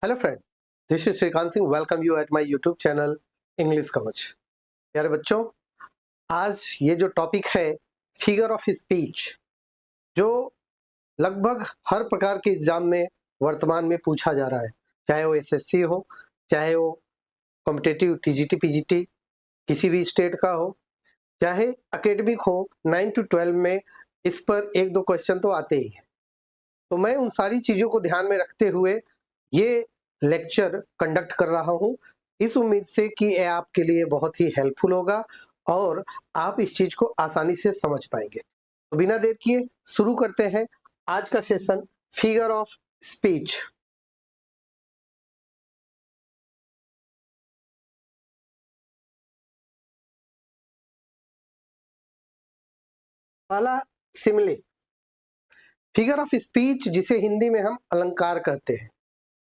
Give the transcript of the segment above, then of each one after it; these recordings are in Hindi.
Hello friend, this is Shrikant Singh. Welcome you at my YouTube channel English Kavach. प्यारे बच्चों, आज ये जो टॉपिक है फिगर ऑफ स्पीच, जो लगभग हर प्रकार के एग्जाम में वर्तमान में पूछा जा रहा है, चाहे वो एसएससी हो, चाहे वो कॉम्पिटिटिव टीजीटी पीजीटी किसी भी स्टेट का हो, चाहे एकेडमिक हो। 9 to 12 में इस पर एक दो क्वेश्चन तो आते ही हैं। तो मैं उन सारी चीज़ों को ध्यान में रखते हुए ये लेक्चर कंडक्ट कर रहा हूँ, इस उम्मीद से कि ये आपके लिए बहुत ही हेल्पफुल होगा और आप इस चीज़ को आसानी से समझ पाएंगे। तो बिना देर किए शुरू करते हैं आज का सेशन, फिगर ऑफ स्पीच। पहला, सिमिले। फिगर ऑफ स्पीच जिसे हिंदी में हम अलंकार कहते हैं,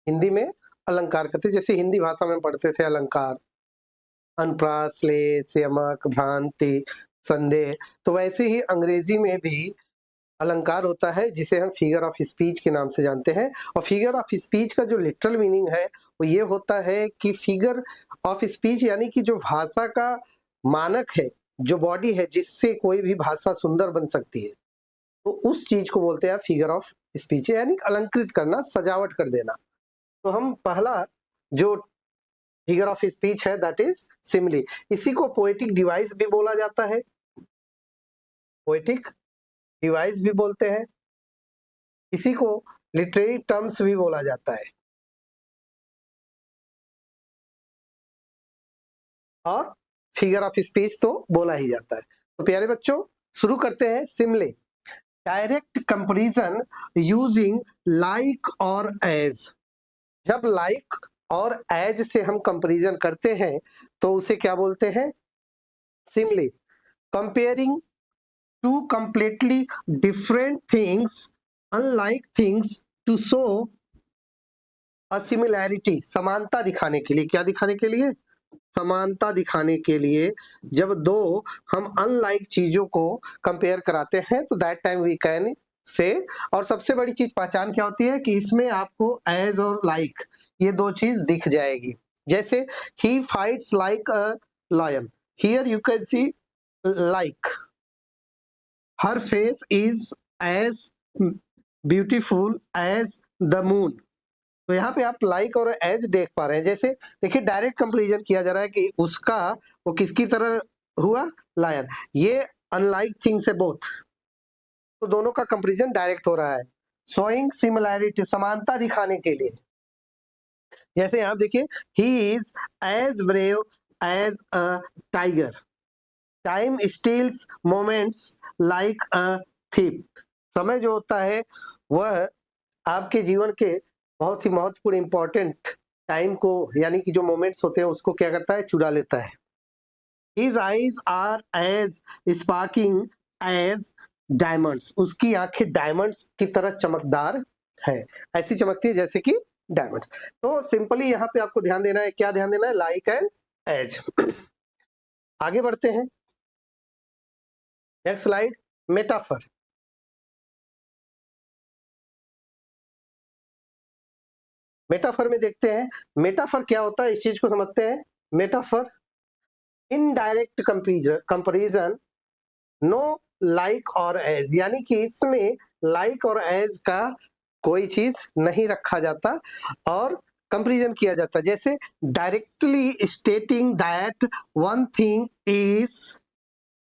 हिंदी में अलंकार कहते हैं। जैसे हिंदी भाषा में पढ़ते थे अलंकार, अनुप्रास, श्लेष, यमक, भ्रांति, संदेह, तो वैसे ही अंग्रेजी में भी अलंकार होता है जिसे हम फिगर ऑफ स्पीच के नाम से जानते हैं। और फिगर ऑफ स्पीच का जो लिटरल मीनिंग है वो ये होता है कि फिगर ऑफ स्पीच यानी कि जो भाषा का मानक है, जो बॉडी है जिससे कोई भी भाषा सुंदर बन सकती है, तो उस चीज को बोलते हैं फिगर ऑफ स्पीच, यानी अलंकृत करना, सजावट कर देना। तो हम पहला जो फिगर ऑफ स्पीच है दैट इज सिमिली। इसी को पोएटिक डिवाइस भी बोला जाता है, पोएटिक डिवाइस भी बोलते हैं, इसी को लिटरेरी टर्म्स भी बोला जाता है। और फिगर ऑफ स्पीच तो बोला ही जाता है। तो प्यारे बच्चों, शुरू करते हैं। सिमिले, डायरेक्ट कंपैरिजन यूजिंग लाइक और एज। जब लाइक और एज से हम कंपैरिजन करते हैं तो उसे क्या बोलते हैं? Simile. Comparing to completely different things, unlike things, to show a similarity, समानता दिखाने के लिए। क्या दिखाने के लिए? समानता दिखाने के लिए। जब दो हम अनलाइक चीजों को कंपेयर कराते हैं तो दैट टाइम वी कैन से। और सबसे बड़ी चीज पहचान क्या होती है कि इसमें आपको एज और लाइक ये दो चीज दिख जाएगी। जैसे ही fights like a lion, here you can see like, her face is as beautiful as the moon. तो यहाँ पे आप लाइक और एज देख पा रहे हैं। जैसे देखिए, डायरेक्ट कंपैरिजन किया जा रहा है कि उसका वो किसकी तरह हुआ? लायन। ये अनलाइक थिंग्स है बोथ, तो दोनों का कंपैरिजन डायरेक्ट हो रहा है। शोइंग सिमिलैरिटी, समानता दिखाने के लिए। जैसे यहाँ देखिए, he is as brave as a tiger, time steals moments like a thief. समय जो होता है वह आपके जीवन के बहुत ही महत्वपूर्ण इंपॉर्टेंट टाइम को, यानी कि जो मोमेंट्स होते हैं उसको क्या करता है? चुरा लेता है। His eyes are as sparkling as diamonds, उसकी आंखें डायमंड्स की तरह चमकदार है, ऐसी चमकती है जैसे कि डायमंड्स। तो सिंपली यहाँ पे आपको ध्यान देना है, क्या ध्यान देना है? Like and as. आगे बढ़ते हैं, नेक्स्ट स्लाइड। मेटाफर। मेटाफर में देखते हैं मेटाफर क्या होता है, इस चीज को समझते हैं। Metaphor, indirect comparison, know like और एज, यानी कि इसमें लाइक और एज का कोई चीज नहीं रखा जाता और कंपैरिजन किया जाता। जैसे directly stating that one thing is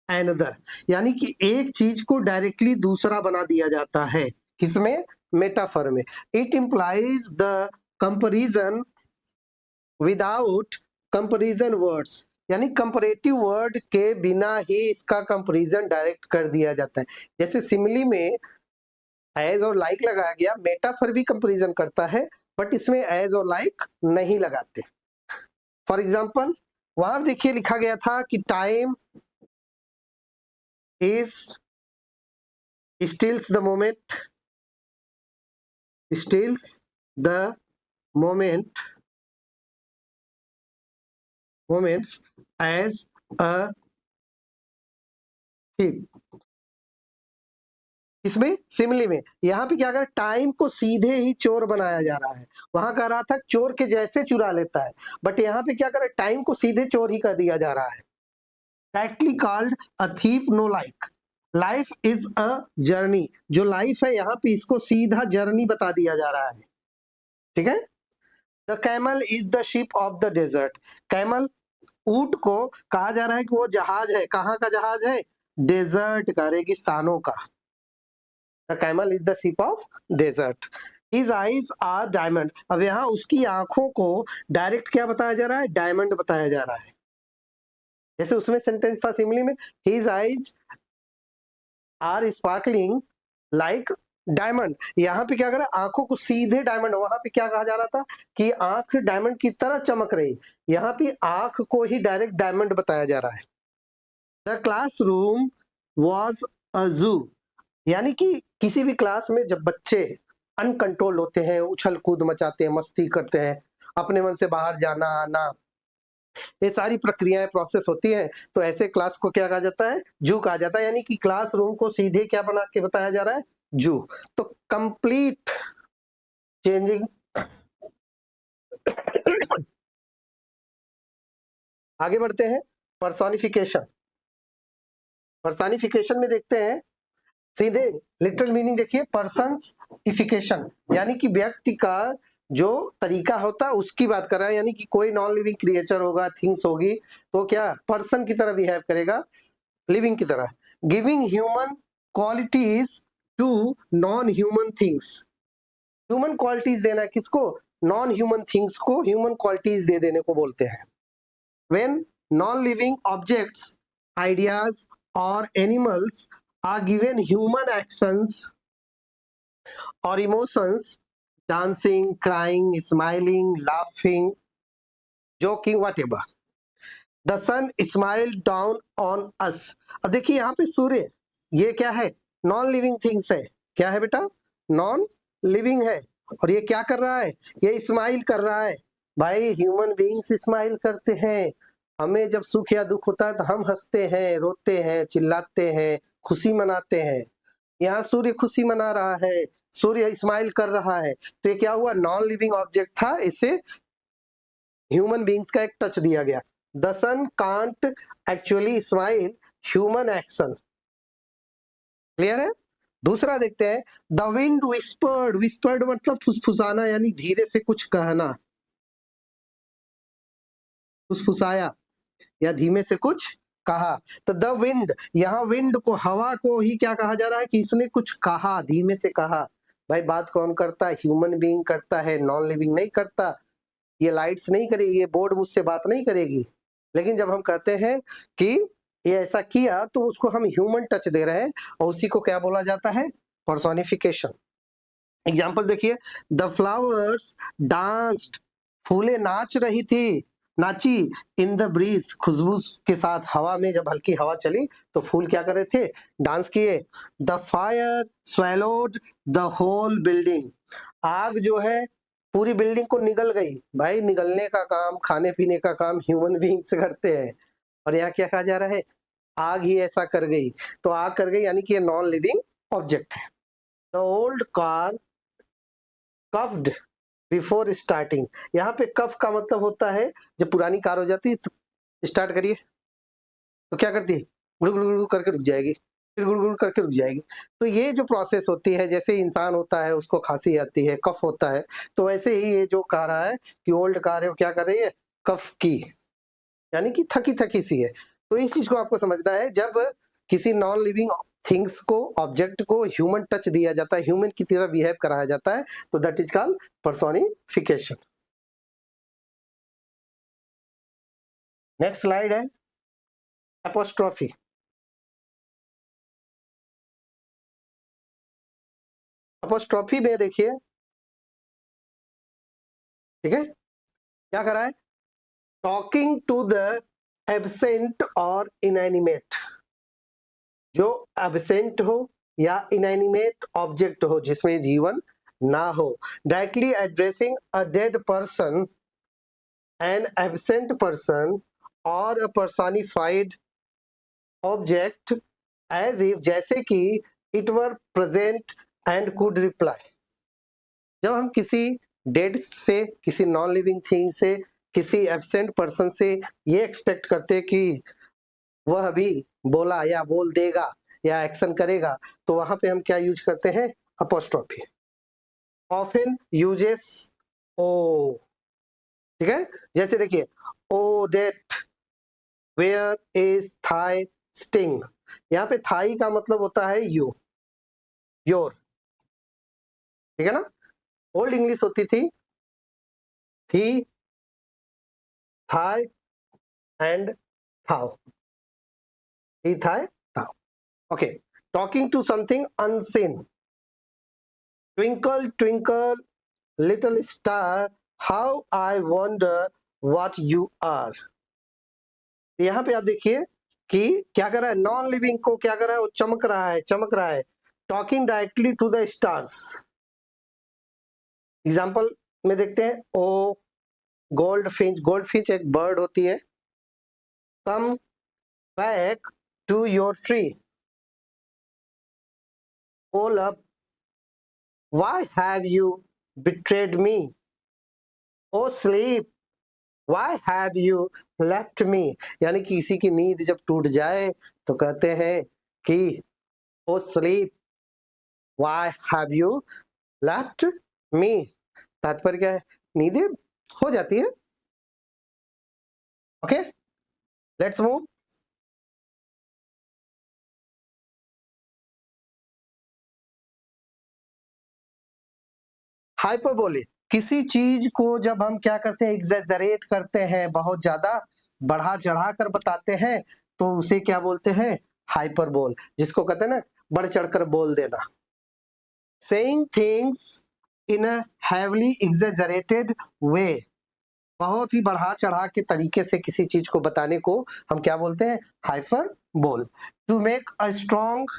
another, यानी कि एक चीज को डायरेक्टली दूसरा बना दिया जाता है। किसमें? मेटाफर में। It implies the comparison without comparison words, यानी कंपैरेटिव वर्ड के बिना ही इसका कंपैरिजन डायरेक्ट कर दिया जाता है। जैसे सिमिली में एज और लाइक लगाया गया, मेटाफर भी कंपैरिजन करता है बट इसमें एज और लाइक नहीं लगाते। फॉर एग्जांपल, वहां देखिए लिखा गया था कि time is steals the moment, steals the moment, moments as a thief. इसमें सिमली में यहाँ पे क्या कर टाइम को सीधे ही चोर बनाया जा रहा है। वहां कह रहा था चोर के जैसे चुरा लेता है, बट यहाँ पे क्या कर टाइम को सीधे चोर ही कर दिया जा रहा है। Directly called a thief know like, life is a journey, जो लाइफ है यहाँ पे इसको सीधा जर्नी बता दिया जा रहा है। ठीक है। The camel is the ship of the desert, camel ऊंट को कहा जा रहा है कि वो जहाज है, कहाँ का जहाज है, डेजर्ट का, रेगिस्तानों का। The camel is the ship of desert, his eyes are diamond, अब यहाँ उसकी आंखों को डायरेक्ट क्या बताया जा रहा है, डायमंड बताया जा रहा है। जैसे उसमें सेंटेंस था सिमली में, his eyes are sparkling like diamond, यहाँ पे क्या कर रहा है, आंखों को सीधे डायमंड, वहां पे क्या कहा जा रहा था कि आंख डायमंड की तरह चमक रही, यहाँ पे आंख को ही डायरेक्ट डायमंड बताया जा रहा है। द क्लासरूम वॉज अ जू, यानी कि किसी भी क्लास में जब बच्चे अनकंट्रोल होते हैं, उछल कूद मचाते हैं, मस्ती करते हैं, अपने मन से बाहर जाना आना, ये सारी प्रक्रियाएं प्रोसेस होती है, तो ऐसे क्लास को क्या कहा जाता है, जू कहा जाता है। यानी कि क्लासरूम को सीधे क्या बना के बताया जा रहा है, जू। तो कंप्लीट चेंजिंग आगे बढ़ते हैं। पर्सोनिफिकेशन, पर्सोनिफिकेशन में देखते हैं सीधे लिटरल मीनिंग देखिए, पर्सनइफिकेशन यानी कि व्यक्ति का जो तरीका होता है उसकी बात कर रहा है, यानी कि कोई नॉन लिविंग क्रिएचर होगा, थिंग्स होगी, तो क्या पर्सन की तरह बिहेव करेगा, लिविंग की तरह। Giving human qualities to non human things, human qualities देना किसको, नॉन ह्यूमन थिंग्स को ह्यूमन क्वालिटीज दे देने को बोलते हैं। When non living objects, ideas और animals are given human actions or emotions, dancing, crying, smiling, laughing, joking, whatever. The sun smiled down on us. अब देखिए यहाँ पे सूर्य, ये क्या है, नॉन लिविंग थिंग्स है। क्या है बेटा, नॉन लिविंग है, और ये क्या कर रहा है, ये स्माइल कर रहा है। भाई ह्यूमन बीइंग्स स्माइल करते हैं, हमें जब सुख या दुख होता है तो हम हंसते हैं, रोते हैं, चिल्लाते हैं, खुशी मनाते हैं। यहाँ सूर्य खुशी मना रहा है, सूर्य स्माइल कर रहा है, तो ये क्या हुआ, नॉन लिविंग ऑब्जेक्ट था, इसे ह्यूमन बीइंग्स का एक टच दिया गया। The sun can't actually smile, human action. Clear है। दूसरा देखते हैं, द विंड विस्पर्ड, विस्पर्ड मतलब फुसफुसाना, यानी धीरे से कुछ कहना, फुसफुसाया या धीमे से कुछ कहा। तो द विंड, यहाँ विंड को, हवा को ही क्या कहा जा रहा है कि इसने कुछ कहा, धीमे से कहा। भाई बात कौन करता है, ह्यूमन बीइंग करता है, नॉन लिविंग नहीं करता। ये लाइट्स नहीं करेगी, ये बोर्ड मुझसे बात नहीं करेगी, लेकिन जब हम कहते हैं कि ये ऐसा किया तो उसको हम ह्यूमन टच दे रहे हैं, और उसी को क्या बोला जाता है, पर्सोनिफिकेशन। एग्जाम्पल देखिए, द फ्लावर्स डांस्ड, फूलें नाच रही थी, नाची, इन द ब्रीज, खुशबू के साथ, हवा में जब हल्की हवा चली तो फूल क्या कर रहे थे, डांस किए। The fire swallowed the whole building, आग जो है पूरी बिल्डिंग को निगल गई। भाई निगलने का काम, खाने पीने का काम ह्यूमन बीइंग्स करते हैं, और यहाँ क्या कहा जा रहा है, आग ही ऐसा कर गई, तो आग कर गई यानी कि ये नॉन लिविंग ऑब्जेक्ट है। The old car cuffed before starting, यहाँ पे कफ का मतलब होता है जब पुरानी कार हो जाती है तो स्टार्ट करिए तो क्या करती है, गुड़ करके रुक जाएगी, फिर गुड़ करके रुक जाएगी। तो ये जो प्रोसेस होती है, जैसे इंसान होता है उसको खांसी आती है, कफ होता है, तो वैसे ही ये जो कह रहा है कि ओल्ड कार है वो क्या कर रही है, कफ की, यानी कि थकी थकी सी है। तो इस चीज को आपको समझना है, जब किसी नॉन लिविंग थिंग्स को, ऑब्जेक्ट को ह्यूमन टच दिया जाता है, ह्यूमन की तरह बिहेव कराया जाता है, तो that is called personification. Next slide है एपोस्ट्रोफी। एपोस्ट्रोफी में देखिए, ठीक है, क्या करा है, टॉकिंग टू द एब्सेंट और इनएनिमेट, जो एब्सेंट हो या इनएनिमेट ऑब्जेक्ट हो जिसमें जीवन ना हो, directly addressing a dead person, an absent person और a personified object, as if, जैसे कि it were present and could reply. जब हम किसी डेड से, किसी नॉन लिविंग थिंग से, किसी एब्सेंट पर्सन से ये एक्सपेक्ट करते कि वह अभी बोला या बोल देगा या एक्शन करेगा, तो वहां पे हम क्या यूज करते हैं? अपोस्ट्रोफी। ऑफन यूजेस ओ, ठीक है। जैसे देखिए, O death where is thy sting, यहाँ पे थाई का मतलब होता है यू, योर, ठीक है ना। ओल्ड इंग्लिश होती थी थी, Thai and thou, thee thy thou. Okay, talking to something unseen, twinkle twinkle little star how I wonder what you are. यहाँ पे आप देखिए कि क्या कर रहा है, नॉन लिविंग को क्या कर रहा है, वो चमक रहा है, चमक रहा है, talking directly to the stars. Example में देखते हैं, O goldfinch, goldfinch एक बर्ड होती है, come back to your tree, all up, why have you betrayed me, oh sleep, why have you left me। यानी कि किसी की नींद जब टूट जाए तो कहते हैं कि oh sleep, why have you left me। तात्पर्य क्या है? नींद हो जाती है। Okay, let's move. हाइपरबोले, किसी चीज को जब हम क्या करते हैं, एग्जैजरेट करते हैं, बहुत ज्यादा बढ़ा चढ़ा कर बताते हैं, तो उसे क्या बोलते हैं? हाइपरबोल, जिसको कहते हैं ना बढ़ चढ़कर बोल देना। Saying things in a heavily exaggerated way, बहुत ही बढ़ा चढ़ा के तरीके से किसी चीज को बताने को हम क्या बोलते हैं? Hyperbole. To make a strong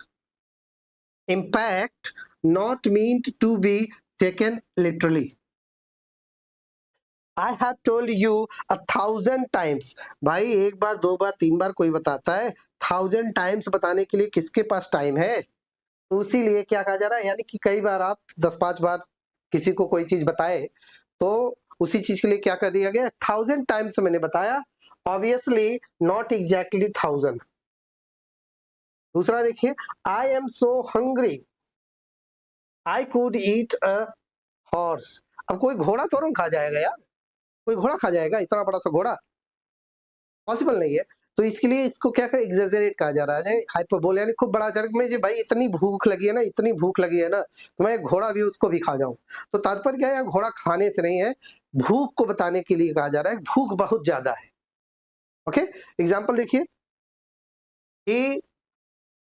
impact, not meant to be taken literally। I have told you 1,000 times। भाई एक बार, दो बार, तीन बार कोई बताता है, 1000 times बताने के लिए किसके पास टाइम है? तो इसीलिए क्या कहा जा रहा है, यानी कि कई बार आप 10-5 बार किसी को कोई चीज बताए तो उसी चीज के लिए क्या कर दिया गया? 1000 times मैंने बताया, ऑब्वियसली नॉट एग्जैक्टली 1000। दूसरा देखिए, I am so hungry, I could eat a horse. अब कोई घोड़ा थोड़ा खा जाएगा यार, कोई घोड़ा खा जाएगा? इतना बड़ा सा घोड़ा पॉसिबल नहीं है। तो इसके लिए इसको क्या कर, एग्जैजरेट कहा जा रहा है, हाइपरबोल, यानी खूब बड़ा चढ़ में, भाई इतनी भूख लगी है ना, इतनी भूख लगी है ना, तो मैं घोड़ा भी उसको भी खा जाऊं। तो तात्पर्य क्या है, घोड़ा खाने से नहीं है, भूख को बताने के लिए कहा जा रहा है, भूख बहुत ज्यादा है। ओके, एग्जाम्पल देखिए, he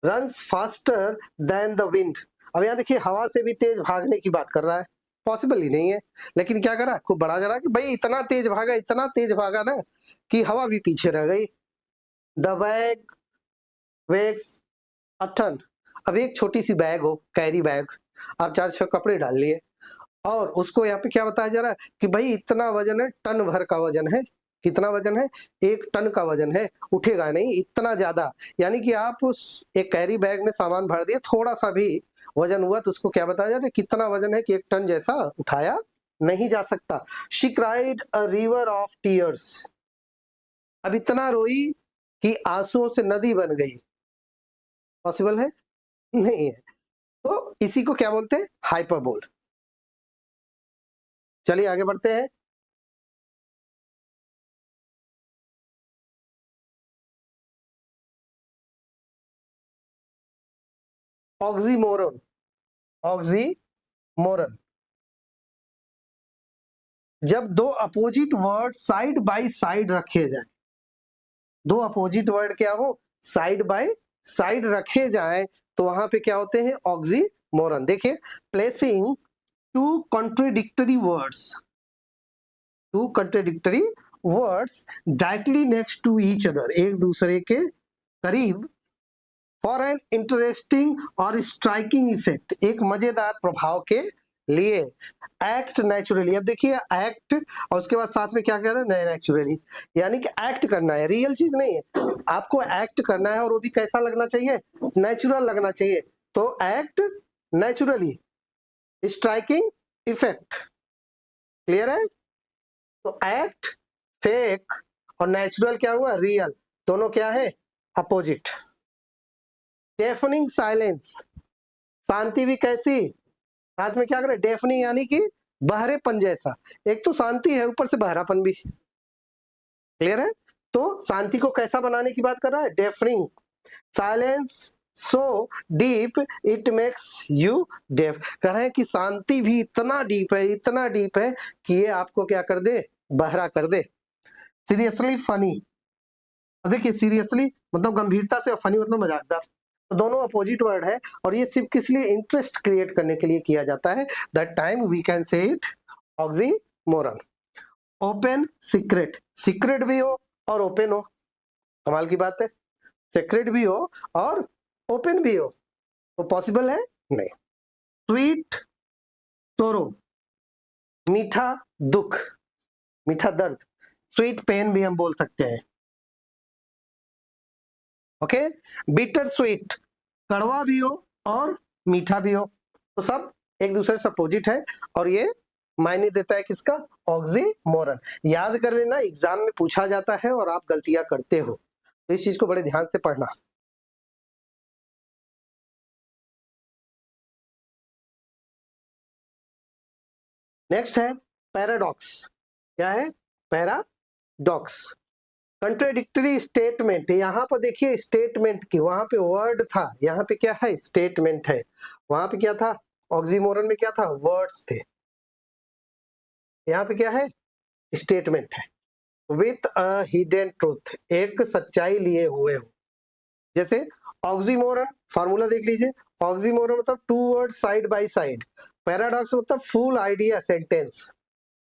runs faster than the wind. अब यहाँ देखिए, हवा से भी तेज भागने की बात कर रहा है, पॉसिबल ही नहीं है, लेकिन क्या करा, खूब बड़ा चढ़ा कि भाई इतना तेज भागा, इतना तेज भागा ना कि हवा भी पीछे रह गई। The bag weighs a ton. अब एक छोटी सी बैग हो, कैरी बैग, आप 4-6 कपड़े डाल लिए, और उसको यहाँ पे क्या बताया जा रहा है कि भाई इतना वजन है, टन भर का वजन है। कितना वजन है? 1 टन का वजन है, उठेगा नहीं इतना ज्यादा। यानी कि आप उस एक कैरी बैग में सामान भर दिए, थोड़ा सा भी वजन हुआ तो उसको क्या बताया जा रहा है, कितना वजन है कि 1 टन जैसा उठाया नहीं जा सकता। She cried a river of tears. अब इतना रोई कि आंसुओं से नदी बन गई, पॉसिबल है? नहीं है। तो इसी को क्या बोलते हैं? हाइपरबोल। चलिए आगे बढ़ते हैं। ऑक्सीमोरन, ऑक्सीमोरन, जब दो opposite word side by side रखे जाए, दो अपोजिट वर्ड क्या हो, साइड बाय साइड रखे जाए, तो वहां पे क्या होते हैं? ऑक्सीमोरन। देखिए, placing two contradictory words, two contradictory words directly next to each other, एक दूसरे के करीब, फॉर एन इंटरेस्टिंग और स्ट्राइकिंग इफेक्ट, एक मजेदार प्रभाव के लिए। एक्ट नेचुरली, अब देखिए एक्ट, और उसके बाद साथ में क्या कह रहे हैं? नेचुरली, यानी कि एक्ट करना है, रियल चीज नहीं है, आपको एक्ट करना है, और वो भी कैसा लगना चाहिए? नेचुरल लगना चाहिए। तो act naturally, striking effect, clear है? तो एक्ट फेक और नेचुरल क्या हुआ, रियल, दोनों क्या है, अपोजिट। डेफनिंग साइलेंस, शांति भी कैसी, साथ में क्या करे, डेफनिंग यानी कि बहरेपन जैसा, एक तो शांति है ऊपर से बहरापन भी, क्लियर है? तो शांति को कैसा बनाने की बात कर रहा है, deafening, silence so deep it makes you deaf, कह रहे हैं कि शांति भी इतना डीप है, इतना डीप है कि ये आपको क्या कर दे, बहरा कर दे। सीरियसली फनी, देखिए सीरियसली मतलब गंभीरता से और फनी मतलब मजाकदार, तो दोनों अपोजिट वर्ड है और ये सिर्फ किस लिए, इंटरेस्ट क्रिएट करने के लिए किया जाता है। That time we can say it oxymoron. Open secret, secret भी हो और ओपन हो, कमाल की बात है, सीक्रेट भी हो और ओपन भी हो, तो पॉसिबल है नहीं। स्वीट सोरो, मीठा दुख, मीठा दर्द, स्वीट पेन भी हम बोल सकते हैं, ओके। बिटर स्वीट, कड़वा भी हो और मीठा भी हो, तो सब एक दूसरे से अपोजिट है और ये मायने देता है किसका, ऑक्सीमोरन। याद कर लेना, एग्जाम में पूछा जाता है और आप गलतियां करते हो, तो इस चीज को बड़े ध्यान से पढ़ना। नेक्स्ट है पैराडॉक्स, क्या है, पैराडॉक्स, कंट्राडिक्टरी स्टेटमेंट। यहाँ पर देखिए स्टेटमेंट की, वहां पे वर्ड था, यहाँ पे क्या है, स्टेटमेंट है, वहां पे क्या था, ऑक्सीमोरन में क्या था, वर्ड्स थे, यहाँ पे क्या है, स्टेटमेंट है। विथ अ हिडन ट्रूथ, एक सच्चाई लिए हुए हो, जैसे ऑक्सीमोरन, फार्मूला देख लीजिए, ऑक्सीमोरन मतलब two word side by side, paradox मतलब फुल आइडिया सेंटेंस,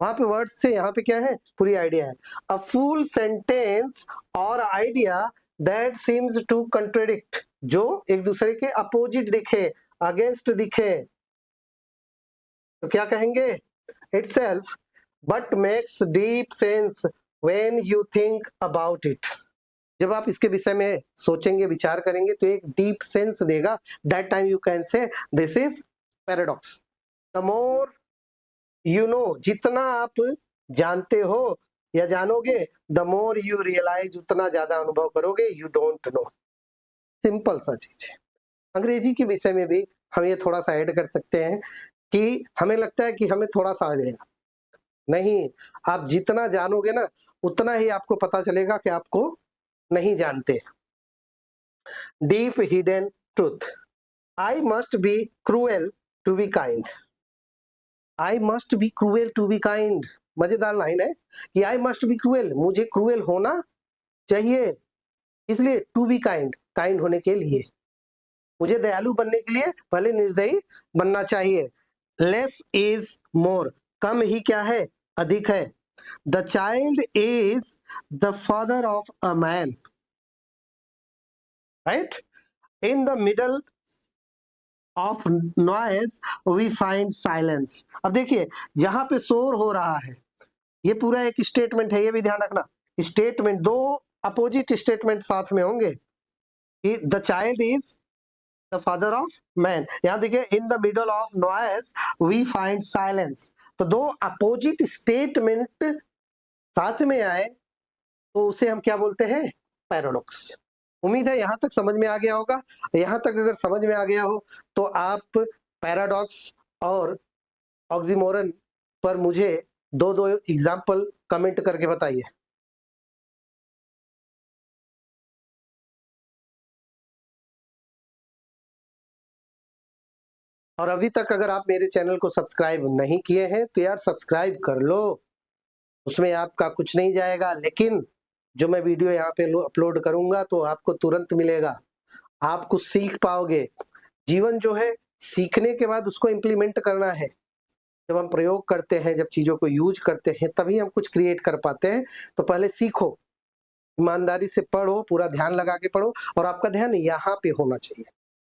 वहां पे वर्ड से यहाँ पे क्या है, पूरी आइडिया है। अ फुल सेंटेंस और idea that seems to contradict, जो एक दूसरे के अपोजिट दिखे, अगेंस्ट दिखे, तो क्या कहेंगे, itself but makes deep sense when you think about it, जब आप इसके विषय में सोचेंगे, विचार करेंगे तो एक डीप सेंस देगा, that time you can say this is paradox. The more you know, जितना आप जानते हो या जानोगे, द मोर यू रियलाइज, उतना ज्यादा अनुभव करोगे, यू डोंट नो, सिंपल सा चीज है। अंग्रेजी के विषय में भी हम ये थोड़ा सा ऐड कर सकते हैं कि हमें लगता है कि हमें थोड़ा सा आ जाएगा, नहीं, आप जितना जानोगे ना उतना ही आपको पता चलेगा कि आपको नहीं जानते। Deep hidden truth, I must be cruel to be kind, I must be cruel to be kind, मजेदार लाइन है कि आई मस्ट बी क्रूएल, मुझे क्रूएल होना चाहिए, इसलिए टू बी काइंड, काइंड होने के लिए, मुझे दयालु बनने के लिए पहले निर्दयी बनना चाहिए। लेस इज मोर, कम ही क्या है, अधिक है। The child is the father of a man, right. In the middle of noise we find silence. अब देखिए जहां पे शोर हो रहा है, ये पूरा एक स्टेटमेंट है, ये भी ध्यान रखना, स्टेटमेंट, दो अपोजिट स्टेटमेंट साथ में होंगे कि the child is the father of man, यहां देखिए in the middle of noise we find silence, तो दो अपोजिट स्टेटमेंट साथ में आए तो उसे हम क्या बोलते हैं, पैराडॉक्स। उम्मीद है यहां तक समझ में आ गया होगा, यहां तक अगर समझ में आ गया हो तो आप पैराडॉक्स और ऑक्सीमोरन पर मुझे दो दो एग्जाम्पल कमेंट करके बताइए। और अभी तक अगर आप मेरे चैनल को सब्सक्राइब नहीं किए हैं तो यार सब्सक्राइब कर लो, उसमें आपका कुछ नहीं जाएगा, लेकिन जो मैं वीडियो यहाँ पे अपलोड करूंगा तो आपको तुरंत मिलेगा, आप कुछ सीख पाओगे। जीवन जो है सीखने के बाद उसको इम्प्लीमेंट करना है, जब हम प्रयोग करते हैं, जब चीजों को यूज करते हैं तभी हम कुछ क्रिएट कर पाते हैं। तो पहले सीखो, ईमानदारी से पढ़ो, पूरा ध्यान लगा के पढ़ो और आपका ध्यान यहाँ पे होना चाहिए,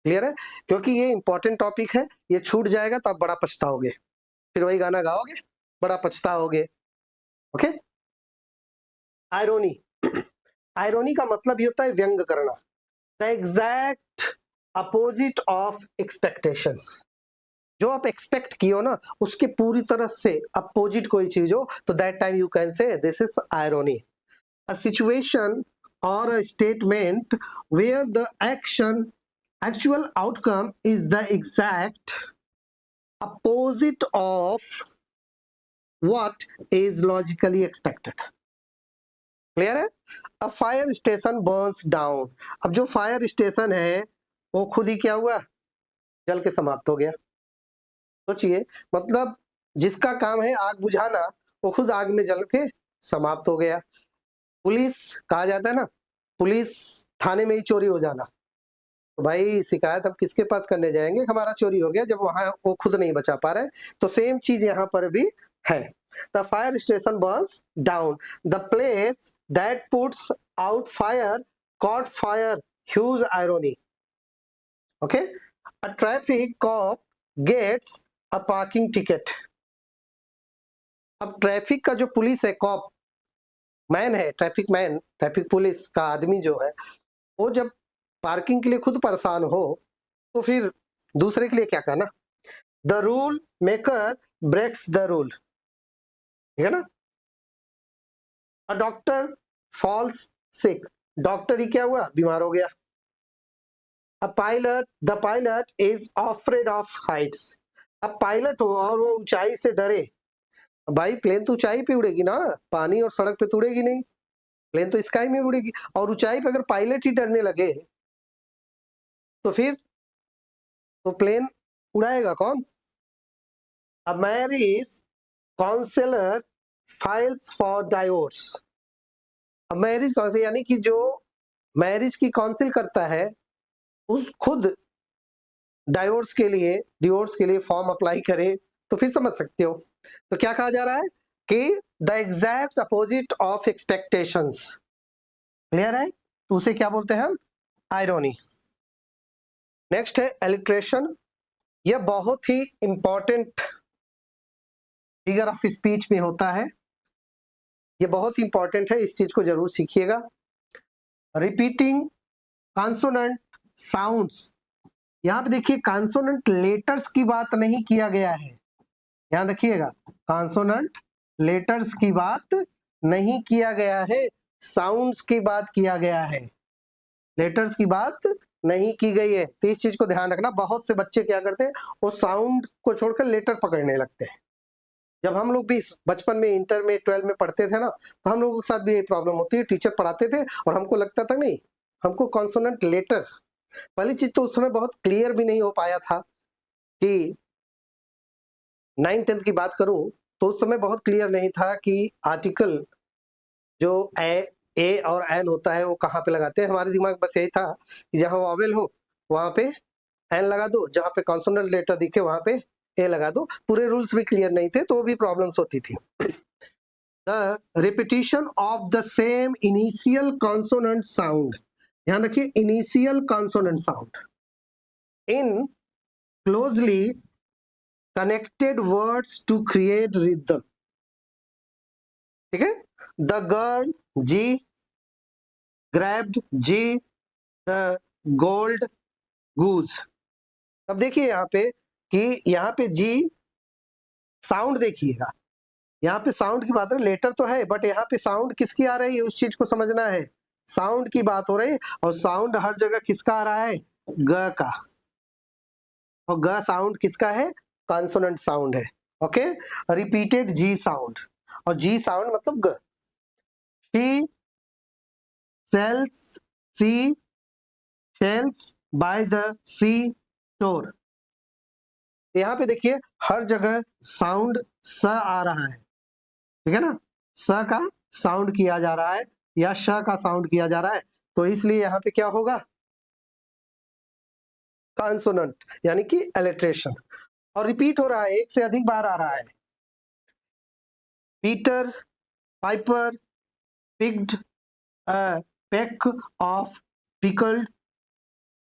क्लियर है, क्योंकि ये इंपॉर्टेंट टॉपिक है, ये छूट जाएगा तो आप बड़ा पछताओगे, फिर वही गाना गाओगे, बड़ा पछताओगे, ओके। आयरोनी, आयरोनी का मतलब ये होता है व्यंग करना, the exact opposite of expectations. जो आप एक्सपेक्ट किए ना उसके पूरी तरह से अपोजिट कोई चीज हो तो that time you can say this is irony. A situation और a statement where the action actual outcome is the exact opposite of what is logically expected। Clear है? A fire station burns down. अब जो फायर स्टेशन है वो खुद ही क्या हुआ, जल के समाप्त हो गया। सोचिए, मतलब जिसका काम है आग बुझाना वो खुद आग में जल के समाप्त हो गया। पुलिस कहा जाता है ना, पुलिस थाने में ही चोरी हो जाना, तो भाई शिकायत हम किसके पास करने जाएंगे, हमारा चोरी हो गया, जब वहां वो खुद नहीं बचा पा रहे। तो सेम चीज यहाँ पर भी है। The fire station burns down, the place that puts out fire caught fire, huge irony. Okay, a traffic cop gets a parking ticket. अब ट्रैफिक का जो पुलिस है, कॉप मैन है, ट्रैफिक मैन, ट्रैफिक पुलिस का आदमी जो है, वो जब पार्किंग के लिए खुद परेशान हो तो फिर दूसरे के लिए क्या करना। The rule maker breaks the rule, ठीक है ना। A doctor falls sick, doctor ही क्या हुआ, बीमार हो गया। A pilot, the pilot is afraid of heights. अब पायलट हो और वो ऊंचाई से डरे, भाई प्लेन तो ऊंचाई पे उड़ेगी ना, पानी और सड़क पे तो उड़ेगी नहीं, प्लेन तो स्काई में उड़ेगी। और ऊंचाई पे अगर पायलट ही डरने लगे तो फिर तो प्लेन उड़ाएगा कौन। A marriage counsellor files for divorce. अब मैरिज काउंसिल यानी कि जो मैरिज की काउंसिल करता है उस खुद डिवोर्स के लिए फॉर्म अप्लाई करे, तो फिर समझ सकते हो। तो क्या कहा जा रहा है कि the exact opposite of expectations. Clear है? तो उसे क्या बोलते हैं हम, आयरोनी। नेक्स्ट है एलिट्रेशन। यह बहुत ही इंपॉर्टेंट फिगर ऑफ स्पीच में होता है, ये बहुत इंपॉर्टेंट है, इस चीज को जरूर सीखिएगा। Repeating consonant sounds. यहाँ पे देखिए कॉन्सोनेंट लेटर्स की बात नहीं किया गया है, ध्यान रखिएगा, कॉन्सोनेंट लेटर्स की बात नहीं किया गया है, साउंड्स की बात किया गया है, लेटर्स की बात नहीं की गई है। तो इस चीज को ध्यान रखना। बहुत से बच्चे क्या करते हैं, वो साउंड को छोड़कर लेटर पकड़ने लगते हैं। जब हम लोग भी बचपन में इंटर में 12 में पढ़ते थे ना, तो हम लोगों के साथ भी ये प्रॉब्लम होती है, टीचर पढ़ाते थे और हमको लगता था नहीं, हमको कॉन्सोनेंट लेटर, पहली चीज तो उस समय बहुत क्लियर भी नहीं हो पाया था कि 9th 10th की बात करूं तो उस समय बहुत क्लियर नहीं था कि आर्टिकल जो ए और एन होता है वो कहाँ पे लगाते हैं। हमारे दिमाग बस यही था कि जहां वॉवेल हो वहां पे एन लगा दो, जहां पे कॉन्सोनेंट लेटर दिखे वहां पे ए लगा दो। पूरे रूल्स भी क्लियर नहीं थे तो भी प्रॉब्लम्स होती थी। The repetition of the same initial consonant sound, ध्यान रखिए initial consonant sound in closely connected words to create rhythm. ठीक है, the girl G, grabbed G, the gold goose. अब देखिए यहाँ पे कि यहाँ पे जी साउंड देखिएगा, यहाँ पे साउंड की बात है, लेटर तो है बट यहाँ पे साउंड किसकी आ रही है उस चीज को समझना है। साउंड की बात हो रही है और साउंड हर जगह किसका आ रहा है, ग का, और ग साउंड किसका है, कॉन्सोनेंट साउंड है। ओके, रिपीटेड जी साउंड, और जी साउंड मतलब ग। She sells sea shells by the sea shore. यहाँ पे देखिए हर जगह साउंड स आ रहा है, ठीक है ना, स का साउंड किया जा रहा है या श का साउंड किया जा रहा है, तो इसलिए यहाँ पे क्या होगा, कॉन्सोनेंट यानी कि एलिट्रेशन। और रिपीट हो रहा है, एक से अधिक बार आ रहा है। Peter Piper picked a peck of pickled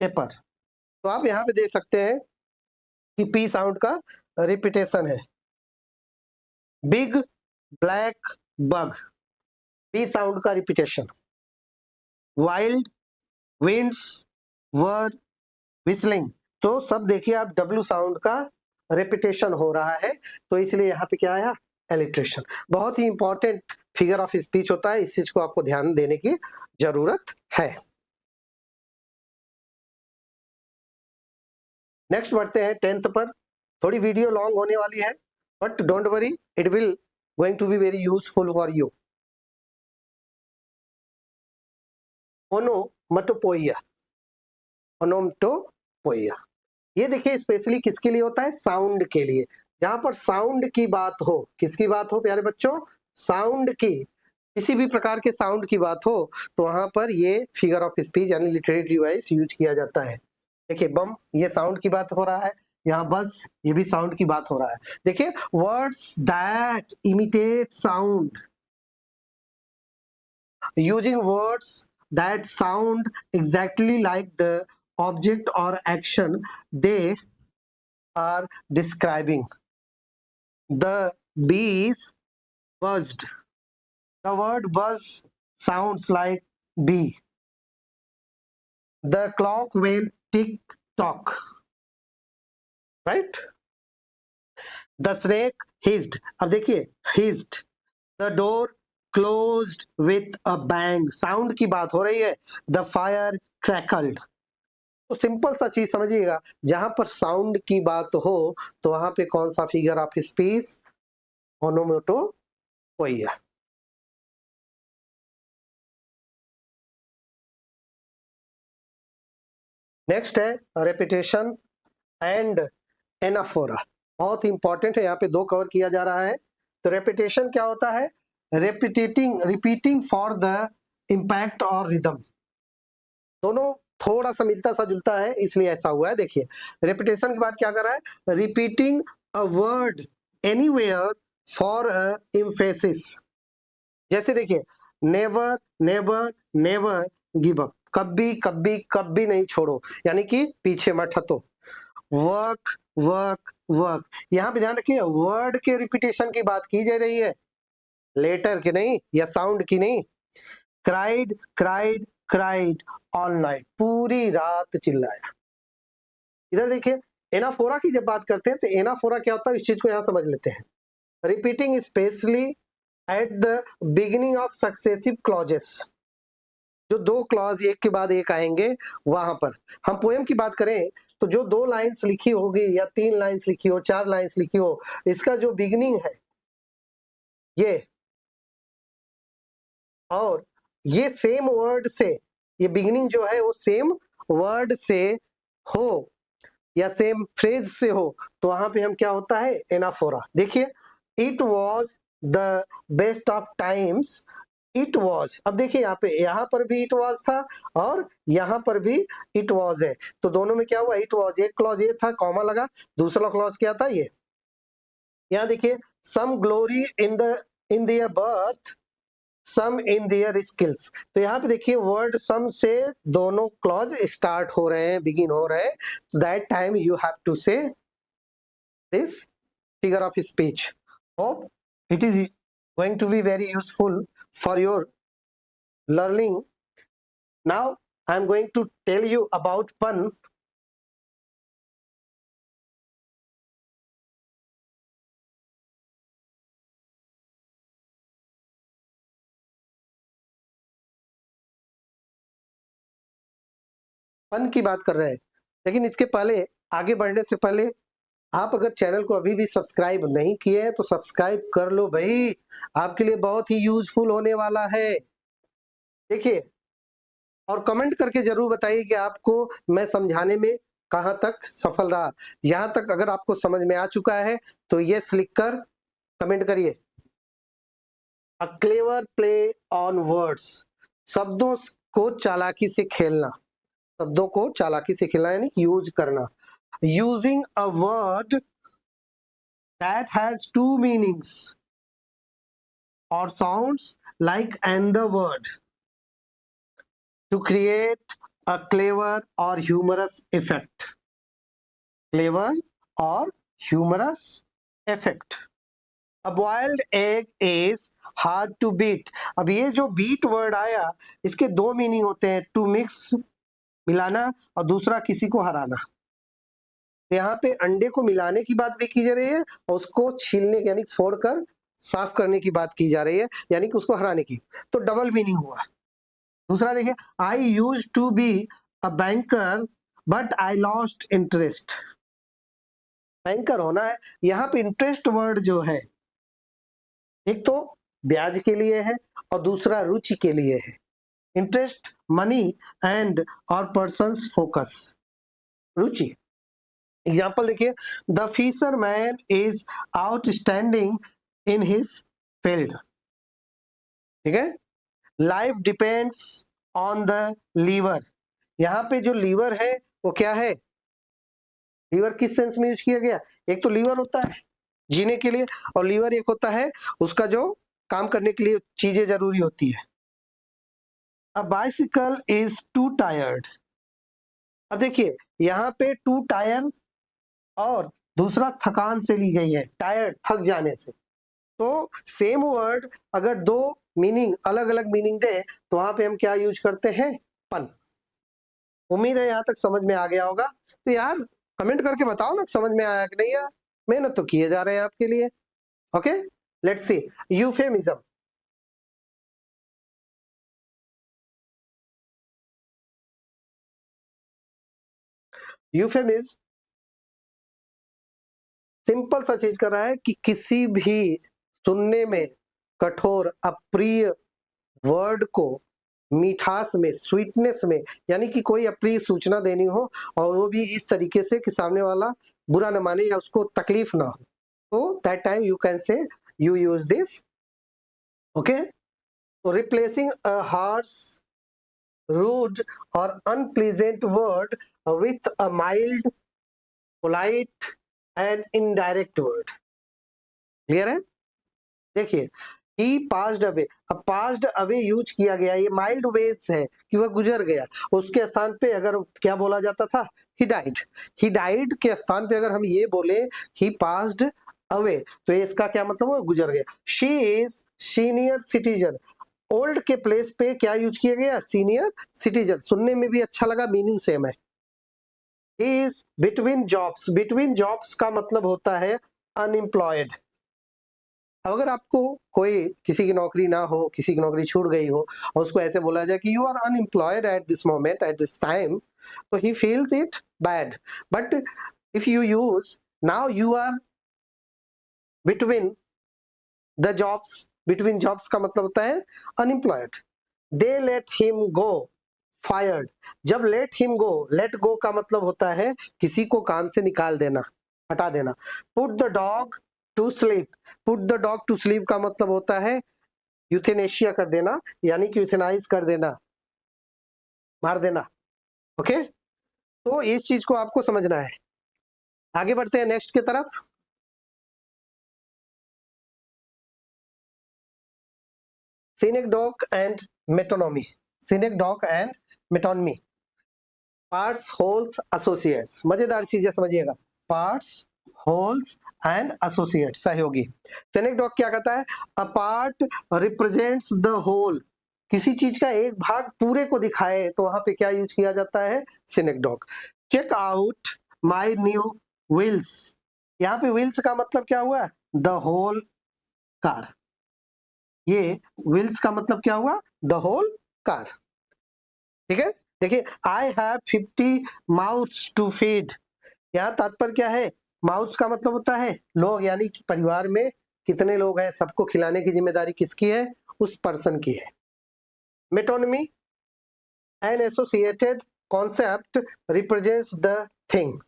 pepper। तो आप यहाँ पे देख सकते हैं कि पी साउंड का रिपीटेशन है। Big black bug, P sound का repetition. Wild winds were whistling, तो सब देखिए आप W साउंड का रेपिटेशन हो रहा है, तो इसलिए यहाँ पे क्या आया, एलिट्रेशन। बहुत ही इंपॉर्टेंट फिगर ऑफ स्पीच होता है, इस चीज को आपको ध्यान देने की जरूरत है। नेक्स्ट बढ़ते हैं 10th पर। थोड़ी वीडियो लॉन्ग होने वाली है, but don't worry, it will going to be very useful for you. Onomatopoeia, onomatopoeia, ये देखिए स्पेशली किसके लिए होता है, साउंड के लिए। जहां पर साउंड की बात हो, किसकी बात हो प्यारे बच्चों, साउंड की, किसी भी प्रकार के साउंड की बात हो, तो वहां पर ये फिगर ऑफ स्पीच यानी लिटरेरी डिवाइस यूज किया जाता है। देखिए बम, ये साउंड की बात हो रहा है, यहाँ बस, ये भी साउंड की बात हो रहा है। देखिए words that imitate sound, using words that sound exactly like the object or action they are describing. The bees buzzed. The word buzz sounds like bee. The clock went tick tock. Right? The snake hissed. अब देखिए hissed. The door closed with a bang. Sound की बात हो रही है. The fire crackled. तो सिंपल सा चीज समझिएगा, जहां पर साउंड की बात हो तो वहां पे कौन सा फिगर ऑफ स्पीच, ओनोमेटोपोइया। नेक्स्ट है रेपिटेशन एंड एनाफोरा, बहुत ही इंपॉर्टेंट है, यहाँ पे दो कवर किया जा रहा है। तो रेपिटेशन क्या होता है, रिपीटिंग फॉर द इम्पैक्ट और रिदम, दोनों थोड़ा सा मिलता सा जुलता है, इसलिए ऐसा हुआ है। देखिए रेपिटेशन की बात क्या कर रहा है, repeating a word anywhere for a emphasis. जैसे देखिए never never never give up, कभी कभी कभी नहीं छोड़ो, यानी कि पीछे मत हटो। वर्क वर्क वर्क, यहाँ पे ध्यान रखिए वर्ड के रिपीटेशन की बात की जा रही है, लेटर की नहीं या साउंड की नहीं। Cried cried cried all night, पूरी रात चिल्लाया। इधर देखिए एनाफोरा की जब बात करते हैं तो एनाफोरा क्या होता है, इस चीज को यहाँ समझ लेते हैं। Repeating specially at the beginning of successive clauses, जो दो क्लॉज एक के बाद एक आएंगे वहां पर। हम पोएम की बात करें तो जो 2 लाइंस लिखी होगी या 3 लाइंस लिखी हो, 4 लाइंस लिखी हो, इसका जो बिगिनिंग है ये, और ये सेम वर्ड से, ये बिगिनिंग जो है वो सेम वर्ड से हो या सेम फ्रेज से हो, तो वहां पे हम क्या होता है, एनाफोरा। देखिए it was the best of times, it was, अब देखिए यहाँ पर भी इट वॉज था और यहाँ पर भी इट वॉज है, तो दोनों में क्या हुआ, इट वॉज, एक क्लॉज ये था कॉमा लगा, दूसरा क्लॉज क्या था ये। यहाँ देखिए some glory in their birth, some in their skills, तो यहाँ पे देखिए वर्ड सम से दोनों क्लॉज स्टार्ट हो रहे हैं, बिगिन हो रहे हैं, that time you have to say this figure of speech. Hope it is going to be very useful for your learning. Now I am going to tell you about pun. पन की बात कर रहे हैं, लेकिन इसके पहले, आगे बढ़ने से पहले, आप अगर चैनल को अभी भी सब्सक्राइब नहीं किए हैं तो सब्सक्राइब कर लो भाई, आपके लिए बहुत ही यूजफुल होने वाला है। देखिए और कमेंट करके जरूर बताइए कि आपको मैं समझाने में कहां तक सफल रहा। यहां तक अगर आपको समझ में आ चुका है तो यस लिखकर कमेंट करिए। A clever play on words, शब्दों को चालाकी से खेलना, शब्दों को चालाकी से खेलना यानी यूज करना। Using a word that has 2 meanings और sounds like another word to create a clever or humorous effect. Clever or humorous effect. A boiled egg is hard to beat. अब ये जो beat word आया, इसके 2 मीनिंग होते हैं, to mix मिलाना और दूसरा किसी को हराना। तो यहाँ पे अंडे को मिलाने की बात भी की जा रही है और उसको छीलने यानी फोड़कर साफ करने की बात की जा रही है, यानी कि उसको हराने की। तो डबल मीनिंग हुआ। दूसरा देखिए, I use to be a banker but I lost interest. Banker होना है, यहाँ पे इंटरेस्ट वर्ड जो है एक तो ब्याज के लिए है और दूसरा रुचि के लिए है। इंटरेस्ट मनी एंड और पर्सन्स फोकस, रुचि। एग्जाम्पल देखिए, the fisherman is outstanding in his field. ठीक है, life depends on the liver. यहाँ पे जो लीवर है वो क्या है, लीवर किस सेंस में यूज किया गया, एक तो लीवर होता है जीने के लिए और लीवर एक होता है उसका जो काम करने के लिए चीजें जरूरी होती है। A bicycle is to tired. अब देखिए यहाँ पे टू टायर और दूसरा थकान से ली गई है, टायर्ड थक जाने से। तो सेम वर्ड अगर दो मीनिंग अलग अलग मीनिंग दे तो वहां पे हम क्या यूज करते हैं, पन। उम्मीद है यहाँ तक समझ में आ गया होगा। तो यार कमेंट करके बताओ ना समझ में आया कि नहीं यार, मेहनत तो किए जा रहे हैं आपके लिए। Okay, let's see euphemism. Euphemism simple सा चीज कर रहा है कि किसी भी सुनने में कठोर अप्रिय वर्ड को मिठास में, स्वीटनेस में, यानी कि कोई अप्रिय सूचना देनी हो और वो भी इस तरीके से कि सामने वाला बुरा न माने या उसको तकलीफ ना हो, तो that time you can say you use this. Okay, तो replacing a harsh, rude or unpleasant word with a mild, polite and indirect word। Clear है? देखिए, ही पास्ड अवे, अब पास्ड अवे यूज किया गया, ये माइल्ड वेज है कि वह गुजर गया। उसके स्थान पे अगर क्या बोला जाता था, ही डाइड। ही डाइड के स्थान पे अगर हम ये बोले ही पास्ड अवे तो इसका क्या मतलब, वो गुजर गया। She is senior citizen, old के प्लेस पे क्या यूज किया गया, सीनियर सिटीजन। सुनने में भी अच्छा लगा, मीनिंग सेम है। He is between jobs, between jobs का मतलब होता है अनएम्प्लॉयड। अगर आपको कोई किसी की नौकरी ना हो, किसी की नौकरी छूट गई हो और उसको ऐसे बोला जाए कि you are unemployed at this moment at this time, तो he feels it bad. But if you use now you are between the jobs, between jobs का मतलब होता है unemployed. They let him go fired. जब let him go, let go का मतलब होता है किसी को काम से निकाल देना, हटा देना। Put the dog to sleep, put the dog to sleep का मतलब होता है यूथेनेशिया कर देना, यानी कि यूथेनाइज कर देना, मार देना। ओके, तो इस चीज को आपको समझना है। आगे बढ़ते हैं नेक्स्ट की तरफ। Synecdoche and metonymy, synecdoche and metonymy, parts wholes associates. मजेदार चीजें समझिएगा, पार्ट्स होल्स एंड एसोसिएट्स, सहयोगी। सिनेक्डोक क्या कहता है, a part represents the whole, किसी चीज का एक भाग पूरे को दिखाए तो वहां पे क्या यूज किया जाता है, synecdoche. Check out my new wheels, यहाँ पे व्हील्स का मतलब क्या हुआ, द होल कार। ये व्हील्स का मतलब क्या हुआ, द होल कार। ठीक है, देखिए, I have 50 mouths to feed, यहाँ तात्पर्य क्या है, माउथ्स का मतलब होता है लोग, यानी कि परिवार में कितने लोग हैं, सबको खिलाने की जिम्मेदारी किसकी है, उस पर्सन की है। Metonymy, an associated concept represents the thing.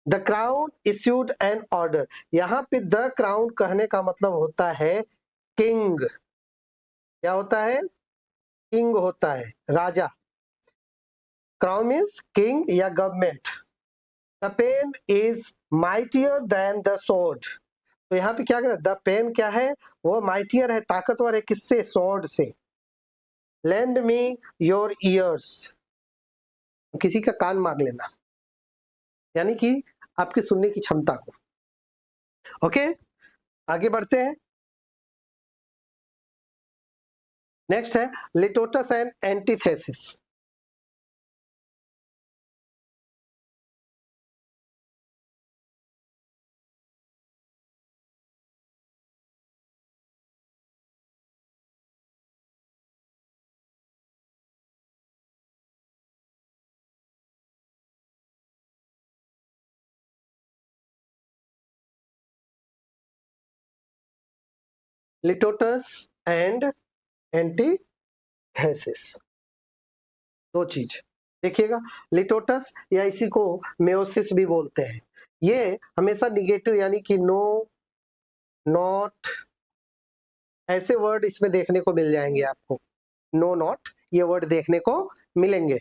The crown issued an order, यहाँ पे द क्राउन कहने का मतलब होता है किंग। क्या होता है, किंग होता है, राजा। क्राउन मीन्स किंग या government. The pen is mightier than the sword, तो यहाँ पे क्या कर, द पेन क्या है, वो माइटियर है, ताकतवर है, किससे, स्वॉर्ड से। लेंड मी योर ईयर्स, किसी का कान मांग लेना, यानी कि आपकी सुनने की क्षमता को। ओके, आगे बढ़ते हैं। नेक्स्ट है litotes and antithesis. Litotes and antithesis. दो चीज देखिएगा, लिटोटस या इसी को मेयोसिस भी बोलते हैं। ये हमेशा निगेटिव यानी कि नो, नॉट, ऐसे वर्ड इसमें देखने को मिल जाएंगे आपको। नो, नॉट, ये वर्ड देखने को मिलेंगे।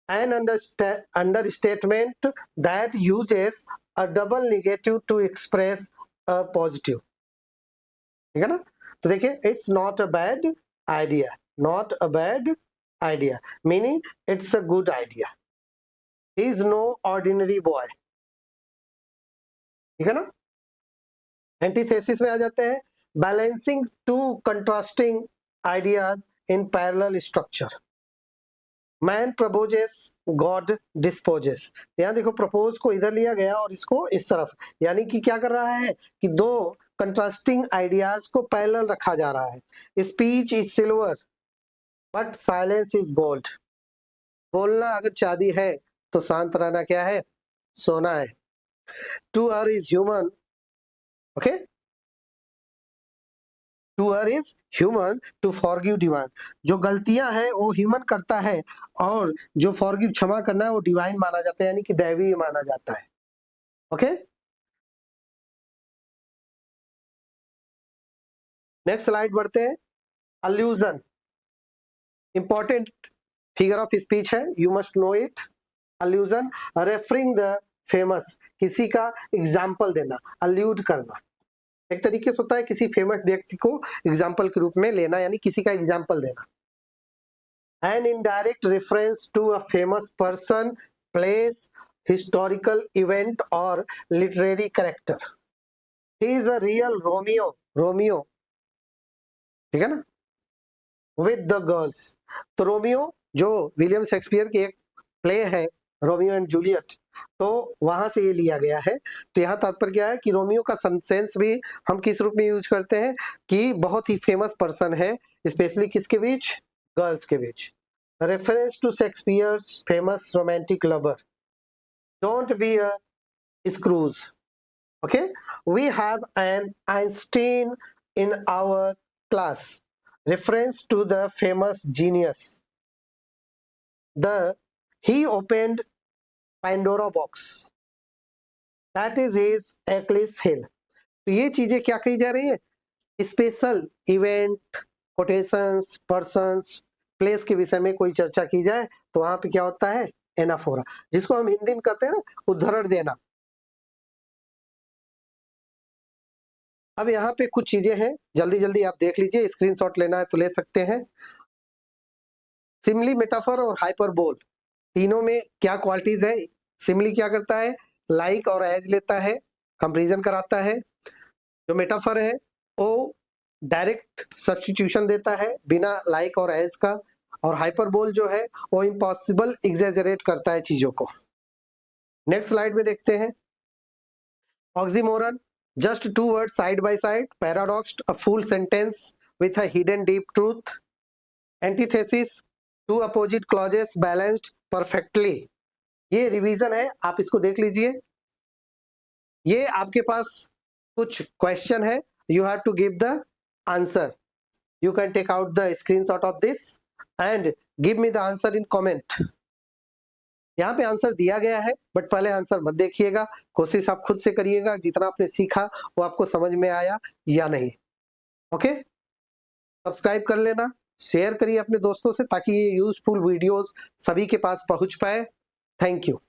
An understatement that uses a double negative to express a positive, ठीक है ना। तो देखिए, it's not a bad idea, not a bad idea, meaning it's a good idea. He is no ordinary boy, ठीक है ना। एंटीथेसिस में आ जाते हैं, balancing two contrasting ideas in parallel structure. Man proposes, God disposes. यहाँ देखो, प्रपोज को इधर लिया गया और इसको इस तरफ, यानी कि क्या कर रहा है कि दो कंट्रास्टिंग आइडियाज को पैरेलल रखा जा रहा है। Speech is silver but silence is gold. बोलना अगर चांदी है तो शांत रहना क्या है, सोना है। To err is human, okay, to err is human to forgive divine. जो गलतियां हैं वो ह्यूमन करता है और जो फॉरगिव, क्षमा करना है, वो डिवाइन माना जाता है, यानी कि दैवी माना जाता है। ओके, नेक्स्ट स्लाइड बढ़ते हैं। Allusion important figure of speech है, you must know it. Allusion referring the famous, किसी का एग्जाम्पल देना, अल्यूड करना। एक तरीके से होता है किसी फेमस व्यक्ति को एग्जाम्पल के रूप में लेना, यानी किसी का एग्जाम्पल देना। An indirect reference to a famous person, place, historical event और literary character. He is a real Romeo, Romeo, ठीक है ना, विद द गर्ल्स। तो रोमियो जो विलियम शेक्सपियर की एक प्ले है, रोमियो एंड जूलियट, तो वहां से ये लिया गया है। तो यहाँ तात्पर्य क्या है कि रोमियो का सेंस भी हम किस रूप में यूज करते हैं कि बहुत ही फेमस पर्सन है, स्पेशली किसके बीच, गर्ल्स के बीच। Reference to Shakespeare's famous romantic lover, don't be a Scrooge, okay, we have an Einstein in our class. Reference to the famous genius, he opened Pandora box, that is his Achilles heel। तो ये चीजें क्या कही जा रही है, special event, quotations, persons, place के विषय में कोई चर्चा की जाए तो वहां पे क्या होता है, एनाफोरा, जिसको हम हिंदी में कहते हैं ना, उद्धरण देना। अब यहाँ पे कुछ चीजें हैं, जल्दी जल्दी आप देख लीजिए, स्क्रीनशॉट लेना है तो ले सकते हैं। सिमिली, मेटाफर और हाइपरबोल, तीनों में क्या क्वालिटीज है। सिमिली क्या करता है, लाइक और एज लेता है, कंपैरिजन कराता है। जो मेटाफर है वो डायरेक्ट सब्स्टिट्यूशन देता है बिना लाइक और एज का, और हाइपरबोल जो है वो इम्पॉसिबल एग्जैजरेट करता है चीजों को। नेक्स्ट स्लाइड में देखते हैं। Oxymoron, just two word side by side, paradox, a full sentence with a hidden deep truth. Antithesis, two opposite clauses balanced perfectly. ये रिवीजन है, आप इसको देख लीजिए। ये आपके पास कुछ क्वेश्चन है, you have to give the answer. You can take out the screenshot of this and give me the answer in comment. यहाँ पे आंसर दिया गया है, बट पहले आंसर मत देखिएगा, कोशिश आप खुद से करिएगा, जितना आपने सीखा वो आपको समझ में आया या नहीं। ओके, सब्सक्राइब कर लेना, शेयर करिए अपने दोस्तों से ताकि ये यूजफुल वीडियोस सभी के पास पहुंच पाए। Thank you.